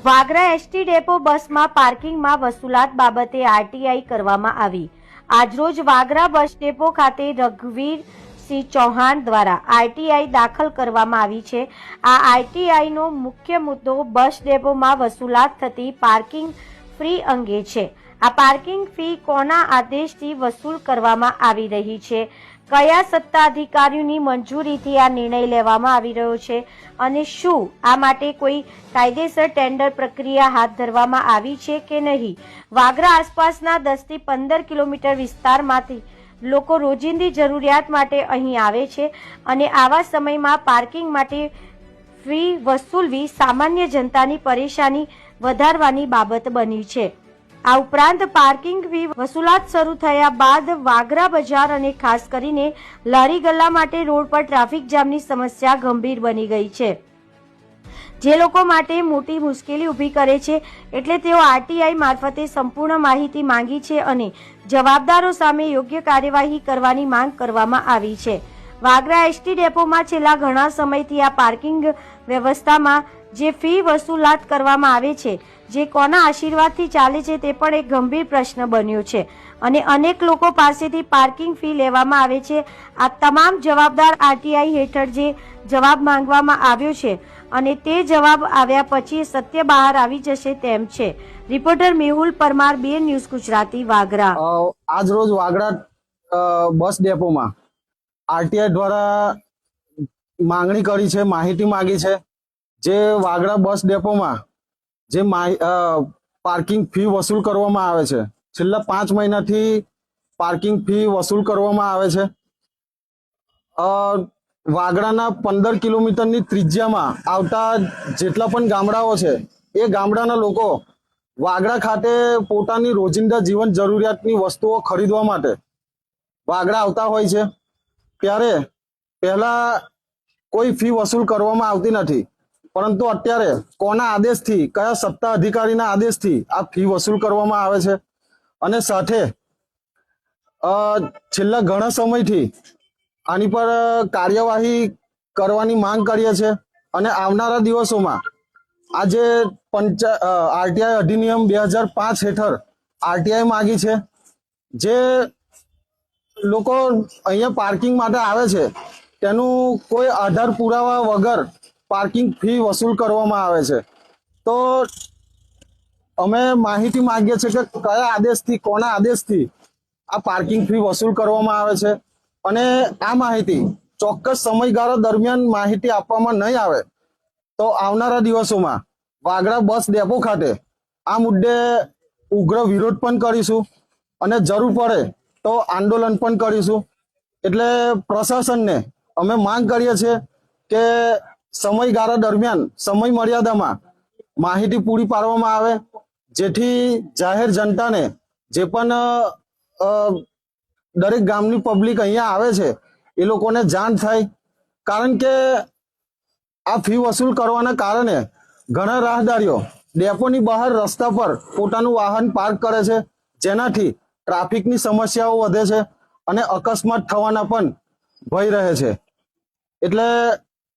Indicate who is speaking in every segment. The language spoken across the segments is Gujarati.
Speaker 1: વાગરા એસટી ડેપો બસમાં પાર્કિંગમાં વસૂલાત બાબતે આરટીઆઈ કરવામાં આવી। આજરોજ વાગરા બસ ડેપો ખાતે રઘુવીરસિંહ ચૌહાણ દ્વારા આરટીઆઈ દાખલ કરવામાં આવી છે। આ આરટીઆઈનો મુખ્ય મુદ્દો બસ ડેપોમાં વસૂલાત થતી પાર્કિંગ ફી અંગે છે। આ પાર્કિંગ ફી કોના આદેશથી વસૂલ કરવામાં આવી રહી છે, કયા સત્તાધિકારીઓની મંજૂરીથી આ નિર્ણય લેવામાં આવી રહ્યો છે અને શું આ માટે કોઈ કાયદેસર ટેન્ડર પ્રક્રિયા હાથ ધરવામાં આવી છે કે નહીં। વાગરા આસપાસના 10 થી 15 કિલોમીટર વિસ્તારમાંથી લોકો રોજિંદી જરૂરિયાત માટે અહીં આવે છે અને આવા સમયમાં પાર્કિંગ માટે ફી વસૂલવી સામાન્ય જનતાની પરેશાની વધારવાની બાબત બની છે। આ ઉપરાંત પાર્કિંગ ફી વસૂલાત શરૂ થયા બાદ વાગરા બજાર અને ખાસ કરીને લારી ગલ્લા માટે રોડ પર ટ્રાફિક જામની સમસ્યા ગંભીર બની ગઈ છે, જે લોકો માટે મોટી મુશ્કેલી ઊભી કરે છે। એટલે તેઓ આરટીઆઈ મારફતે સંપૂર્ણ માહિતી માંગી છે અને જવાબદારો સામે યોગ્ય કાર્યવાહી કરવાની માંગ કરવામાં આવી છે। વાગરા એસટી ડેપોમાં છેલ્લા ઘણા સમયથી આ પાર્કિંગ વ્યવસ્થામાં જે ફી વસૂલાત કરવામાં આવે છે, જે કોના આશીર્વાદથી ચાલે છે તે પણ એક ગંભીર પ્રશ્ન બન્યો છે અને અનેક લોકો પાસેથી પાર્કિંગ ફી લેવામાં આવે છે। આ તમામ જવાબદાર આરટીઆઈ હેઠળ જે જવાબ માંગવામાં આવ્યો છે અને તે જવાબ આવ્યા પછી સત્ય બહાર આવી જશે તેમ છે। રિપોર્ટર મેહુલ પરમાર, બે ન્યૂઝ ગુજરાતી, વાગરા।
Speaker 2: આજ રોજ વાગરા બસ ડેપોમાં આરટીઆઈ દ્વારા માંગણી કરી છે, માહિતી માંગી છે। જે વાગરા બસ ડેપોમાં જે પાર્કિંગ ફી વસૂલ કરવામાં આવે છે, છેલ્લા 5 મહિનાથી પાર્કિંગ ફી વસૂલ કરવામાં આવે છે। વાગરાના 15 કિલોમીટરની ત્રિજ્યામાં આવતા જેટલા પણ ગામડાઓ છે, એ ગામડાના લોકો વાગરા ખાતે પોતાની રોજિંદા જીવન જરૂરિયાતની વસ્તુઓ ખરીદવા માટે વાગરા આવતા હોય છે। ત્યારે પહેલા કોઈ ફી વસૂલ કરવામાં આવતી નથી, પરંતુ અત્યારે કોના આદેશથી, કયા સત્તા અધિકારીના આદેશથી આ ફી વસૂલ કરવામાં આવે છે અને સાથે છેલ્લા ઘણા સમયથી આની પર કાર્યવાહી કરવાની માંગ કરીએ છીએ અને આવનારા દિવસોમાં આ જે આરટીઆઈ અધિનિયમ 2005 હેઠળ આરટીઆઈ માંગી છે, જે લોકો અહીંયા પાર્કિંગ માટે આવે છે તેનું કોઈ આધાર પુરાવા વગર પાર્કિંગ ફી વસૂલ કરવામાં આવે છે। તો અમે માહિતી માંગીએ છીએ કે કયા આદેશથી, કોના આદેશથી આ પાર્કિંગ ફી વસૂલ કરવામાં આવે છે અને આ માહિતી ચોક્કસ સમયગાળા દરમિયાન માહિતી આપવામાં નહીં આવે તો આવનારા દિવસોમાં વાગરા બસ ડેપો ખાતે આ મુદ્દે ઉગ્ર વિરોધ પણ કરીશું અને જરૂર પડે તો આંદોલન પણ કરીશું। એટલે પ્રશાસનને અમે માંગ કરીએ છીએ કે સમયગાળા દરમિયાન, સમય મર્યાદામાં માહિતી પૂરી પાડવામાં આવે, જેથી જાહેર જનતાને, જે પણ દરેક ગામની પબ્લિક અહીંયા આવે છે એ લોકોને જાણ થાય। કારણ કે આ ફી વસૂલ કરવાના કારણે ઘણા રાહદારીઓ ડેપોની બહાર રસ્તા પર પોતાનું વાહન પાર્ક કરે છે, જેનાથી ટ્રાફિકની સમસ્યાઓ વધે છે અને અકસ્માત થવાના પણ ભય રહે છે। એટલે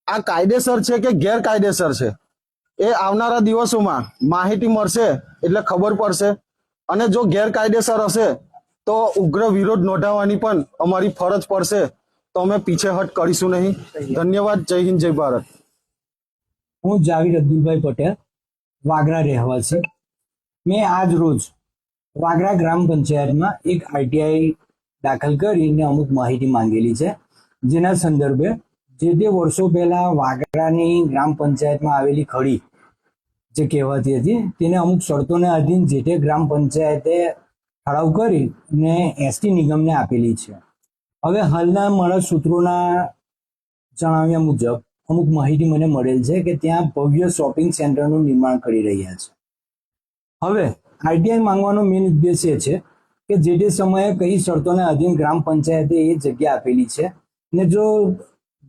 Speaker 2: આ કાયદેસર છે કે ગેરકાયદેસર છે એ આવનારા દિવસોમાં માહિતી મળશે એટલે ખબર પડશે અને જો ગેરકાયદેસર હશે તો ઉગ્ર વિરોધ નોંધાવવાની પણ અમારી ફરજ પડશે, તો અમે પીછેહટ કરીશું નહીં। ધન્યવાદ। જય હિન્દ, જય ભારત।
Speaker 3: હું જાવીર અબ્દુલભાઈ પટેલ, વાગરા રહેવાસી। મેં આજ રોજ વાગરા ગ્રામ પંચાયતમાં એક આરટીઆઈ દાખલ કરીને અમુક માહિતી માંગેલી છે, જેના સંદર્ભે જે તે વર્ષો પહેલા વાગરાની ગ્રામ પંચાયતમાં આવેલી ખડી જે કહેવાતી હતી તેને અમુક શરતોને આધીન જે તે ગ્રામ પંચાયતે ઠરાવ કરી ને એસટી નિગમને આપેલી છે। હવે હાલના મારા સૂત્રોના જણાવ્યા મુજબ અમુક માહિતી મને મળેલ છે કે ત્યાં ભવ્ય શોપિંગ સેન્ટરનું નિર્માણ કરી રહ્યા છે। હવે આરટીઆઈ માંગવાનો મેઇન ઉદ્દેશ્ય છે કે જે તે સમયે કઈ શરતોને આધીન ગ્રામ પંચાયતે એ જગ્યા આપેલી છે ને જો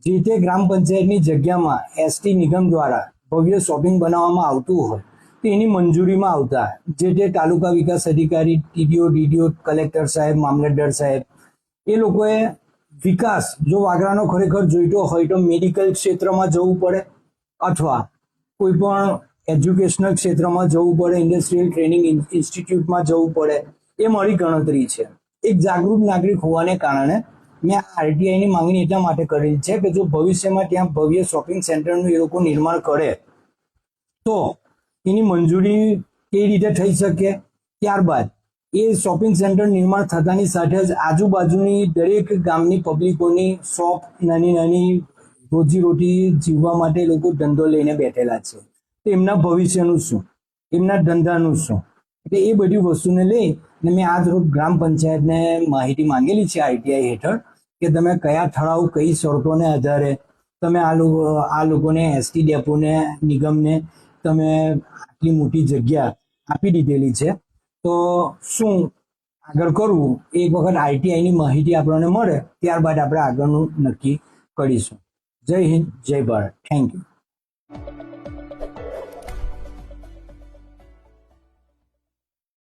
Speaker 3: જે તે ગ્રામ પંચાયતની જગ્યામાં એસટી નિગમ દ્વારા ભવ્ય શોપિંગ બનાવવામાં આવતું હોય તો એની મંજૂરીમાં આવતા જે તે તાલુકા વિકાસ અધિકારી, ટીડીઓ, કલેક્ટર સાહેબ, મામલતદાર સાહેબ એ લોકોએ વિકાસ જો વાગરાનો ખરેખર જોઈતો હોય તો મેડિકલ ક્ષેત્રમાં જવું પડે અથવા કોઈ પણ એજ્યુકેશનલ ક્ષેત્રમાં જવું પડે, ઇન્ડસ્ટ્રીયલ ટ્રેનિંગ ઇન્સ્ટિટ્યૂટમાં જવું પડે, એ મારી ગણતરી છે. એક જાગૃત નાગરિક હોવાને કારણે મેં આરટીઆઈની માંગણી એટલા માટે કરેલી છે કે જો ભવિષ્યમાં ત્યાં ભવ્ય શોપિંગ સેન્ટરનું એ લોકો નિર્માણ કરે તો એની મંજૂરી કઈ રીતે થઈ શકે, ત્યારબાદ એ શોપિંગ સેન્ટર નિર્માણ થતાની સાથે જ આજુબાજુની દરેક ગામની પબ્લિકોની શોપ, નાની નાની રોજીરોટી જીવવા માટે એ લોકો ધંધો લઈને બેઠેલા છે. તો એમના ભવિષ્યનું શું, એમના ધંધાનું શું? એટલે એ બધી વસ્તુને લઈ ને મેં આજ રોજ ગ્રામ પંચાયતને માહિતી માંગેલી છે આરટીઆઈ હેઠળ કે તમે કયા ઠરાવ, કઈ શરતોને આધારે તમે આ લોકોને એસટી ડેપોને, નિગમને તમે આટલી મોટી જગ્યા આપી દીધેલી છે. તો શું આગળ કરવું, એક વખત આરટીઆઈની માહિતી આપણને મળે ત્યારબાદ આપણે આગળનું નક્કી કરીશું. જય હિન્દ, જય ભારત. Thank you.